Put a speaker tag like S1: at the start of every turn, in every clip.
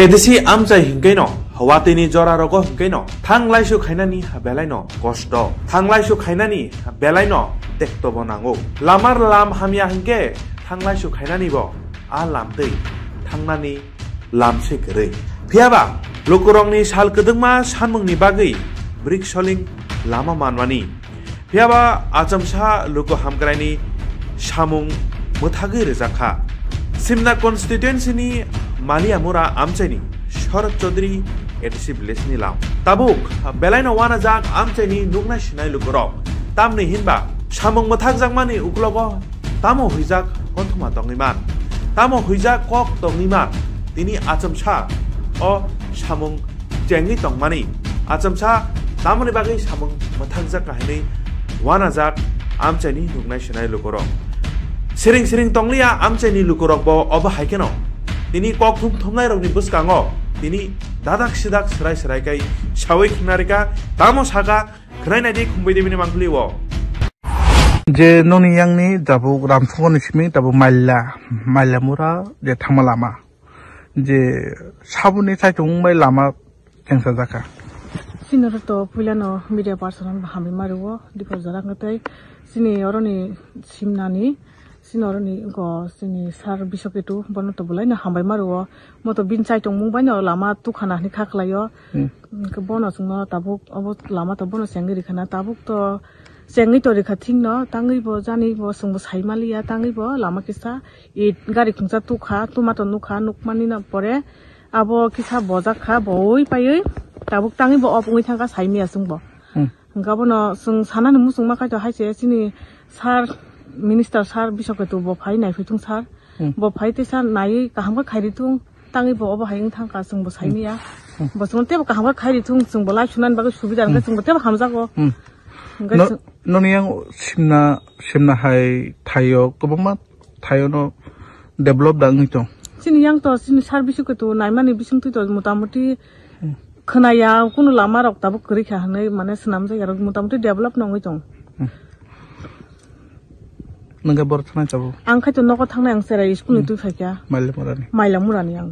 S1: এদেশি আমচাই হিংকাইনো হওয়াতিনি জরা রগ হিংকাইনো থাংলাইসু খাইনানি বেলাইনো কষ্ট থাংলাইসু খাইনানি বেলাইনো তেক্তব নাঙ্গো লামার লাম হামিয়া হিংকে থাংলাইসু খাইনানিব আ লামदै थांनानै लामसे गरै फियाबा लोकरंनि साल कदोंमा सानमंनि बागै ब्रिक सलिं लामा मानवानि फियाबा आचमसा लोक हामग्रायनि सामुं मोथागै रोजाखा सिमना कन्स्टिट्युएन्सिनि मालियामुरा आमचाइनि शरद चौधरी एडिसि भिलेजनि लाम ताबुक बेलाइनो वाना जाक आमचाइनि नुगना सिनाय लोकरक तामनि हिनबा सामुं मोथाग जाकमानि उक्लबो तामो हुइजाक कन्थमा दंगिमान तामो हुइजाक कक दंगिमान तिनि आचमसा अ सामुं जेंनि दंमानि आचमसा तामनि बागै सामुं मोथाग जाक काहिनि वाना जाक आमचाइनि नुगना सिनाय लोकरक सिरिं सिरिं तंलिया आमचाइनि लोकरक बो अब हाइकेनो तिनि कक थुमनाय रगनि बुसकांगो तिनि दादाक सिदाक सराय सरायकाय सावै खिनारिका तामो सागा खनायनायदि खुंबैदेबिनि मांखलिवो
S2: जे ननि यांनि दाबु रामथंगनि सिमी दाबु माइलामुरा जे थांमा लामा जे साबुनि साइथं मै लामा केंसा जाका
S3: सिनर तो पुलानो मिडिया पार्सन हामि मारुवो दिफर जरांगतै सिनि अरनि सिमनानि सिनरनि गो सिनि सार बिसकेतु बन तो बुलाय ना हामबाय मारुवो मतो बिन साइथं मुंबाय न लामा तुखानानि खाखलायो के बनो सुंनो ताबुक अब लामा तो बनो सेंगिरि खाना ताबुक तो सेंगि तो रेखा थिंग न तांगै बो जानि बो सुंबो साइमालिया तांगै बो लामा किसा ए गारि खुंसा तुखा तुमातो नुखा नुकमानि न परे आबो किसा बजाखा बय पायै ताबुक तांगै बो अपङै थांगा साइमिया सुंबो गाबनो सुं सानानो मुसुं माखाय हाइसे सिनि सार मिनिस्टार सार बिसकेतु बो फाइ नायफैथुं सार बो फाइते सार नायै काहामबा खायरिथुं तांगै बो अब हायं थांगा सुंबो साइमिया बसुंते काहामबा खायरिथुं सुंबो लाइ सुनान बागै सुबिदा नगा सुंबो ते हामजागो
S2: ननियां सिमना हाय थायो गोबां थायो न डेभलप दाङै दं
S3: सिनि yang to सिनि सार्भिस को तो नायमानि बिसंथि तो मोटामोटी खोनाया कुनु लामा रक ताबो करिखा हनै माने सनाम जायगा रक मोटामोटी डेभलप नङै दं
S2: नंगा बरथना जाबो
S3: आं खायतो नको थांनाय आं सेरा स्कुलनि तुइ फायका माइलामुरानि आं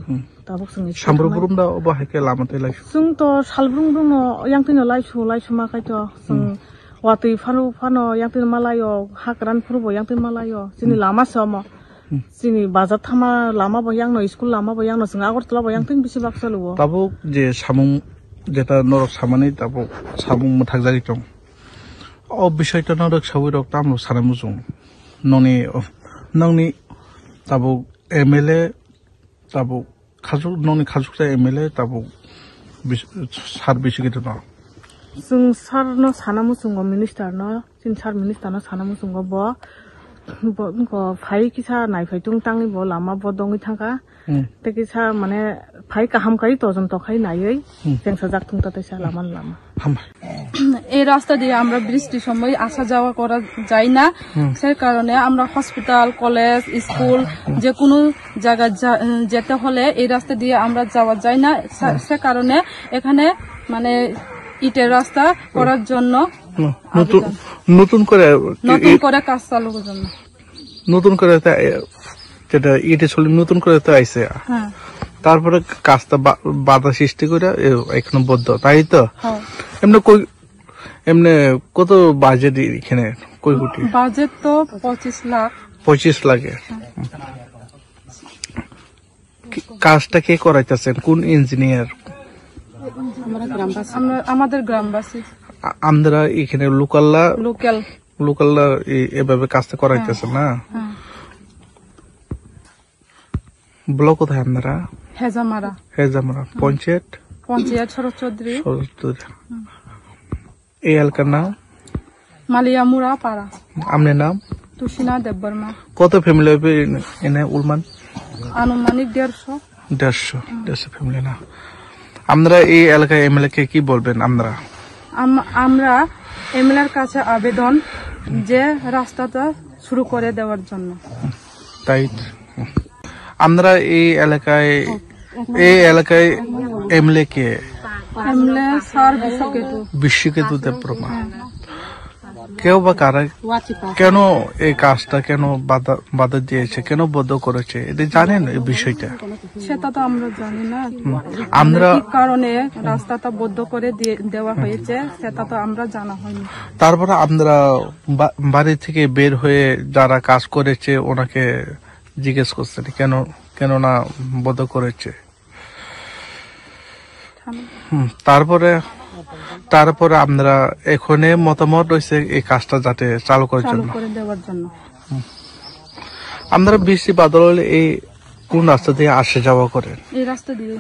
S3: ताबो जोंनि
S2: सामब्रुब्रुम दा अबा हायके लामा तै लाइसु
S3: जों तो सालब्रुम न यांतिनो लाइसु मा खायतो जों वातै फानो यांतिनो मालायो हाकरान फुरबो यांतिनो मालायो सिनि लामा सम सिनि बाजार थामा लामा बो यांनो स्कुल लामा बो यांनो जों आगरतला बो यांतिन बिसि बाक्सलुवो
S2: ताबो जे सामुं जेता नरक सामानि ताबो सामुं मोथाग जागि दं अ बिषयता नरक सावै रक तामनो सानामु जों नंनि ताबो एमएलए ताबो नंनि खाजुकता एमएलए ताबो सार बिसिगित न
S3: जों सार न सानामु जों मिनिस्टार न सिन सार मिनिस्टार न सानामु जों बो फाइ किसा नायफायथुं तांनि बो लामा बो दङै थांगा ते किसा माने फाइ काहाम कारि तजन तखाय नायै जेंसा जाकथुं तातैसा लामा
S4: এই রাস্তা দিয়ে আমরা বৃষ্টির সময় আসা যাওয়া করা যায় না সেই কারণে আমরা হসপিটাল কলেজ স্কুল যে কোনো জায়গা যেতে হলে এই রাস্তা দিয়ে আমরা যাওয়া যায় না সে কারণে এখানে মানে ইটের রাস্তা করার জন্য
S2: নতুন করে
S4: কাজ চালুর জন্য
S2: নতুন করে যেটা ইটে চলে নতুন করে তো আইছে তারপরে কাজটা বাধা সৃষ্টি করে এখানে বদ্ধ তাই তো এমনি কত বাজেট এখানে কই কোটি
S4: বাজেট তো 25 লাখ
S2: কাজটা কে করাইতেছেন কোন ইঞ্জিনিয়ার
S4: আমাদের গ্রামবাসী
S2: আমরা এখানে লোকালরা এভাবে কাজটা করাইতেছেন না ব্লক কোথায় আপনারা হেজামারা পঞ্চায়েত
S4: শরৎ চৌধুরী
S2: এই এলাকার নাম
S4: মালিয়ামুরা পাড়া
S2: আপনার নাম
S4: তুষিনা দেববর্মা
S2: কত ফ্যামিলি হবে এনে উলমান
S4: আনুমানিক 150
S2: ফ্যামিলি না আমরা এই এলাকায় এমএলএ কে কি বলবেন
S4: আমরা এমএলএর কাছে আবেদন যে রাস্তাটা শুরু করে দেওয়ার জন্য
S2: তাই আমরা এই এলাকায় এমএলএ কে
S4: স্যার বিশ্বকেতু
S2: দেববর্মা কেউ বা কারা কেন এই কাজটা কেন বাধা দিয়েছে, কেন বন্ধ করেছে, এটা জানেন এই বিষয়টা?
S4: সেটা তো আমরা জানি না।
S2: আমরা
S4: কি কারণে রাস্তাটা বন্ধ করে দেওয়া হয়েছে সেটা তো আমরা জানা হয়নি।
S2: তারপরে আমরা বাড়ি থেকে বের হয়ে যারা কাজ করেছে ওনাকে জিজ্ঞেস করছেন কেন না বন্ধ করেছে। তারপরে আমরা এখানে মতামত রয়েছে এই কাজটা যাতে চালু করার জন্য। আমরা বৃষ্টি বাদল হলে এই কোন রাস্তা দিয়ে আসে যাওয়া করেন?
S4: এই রাস্তা দিয়ে।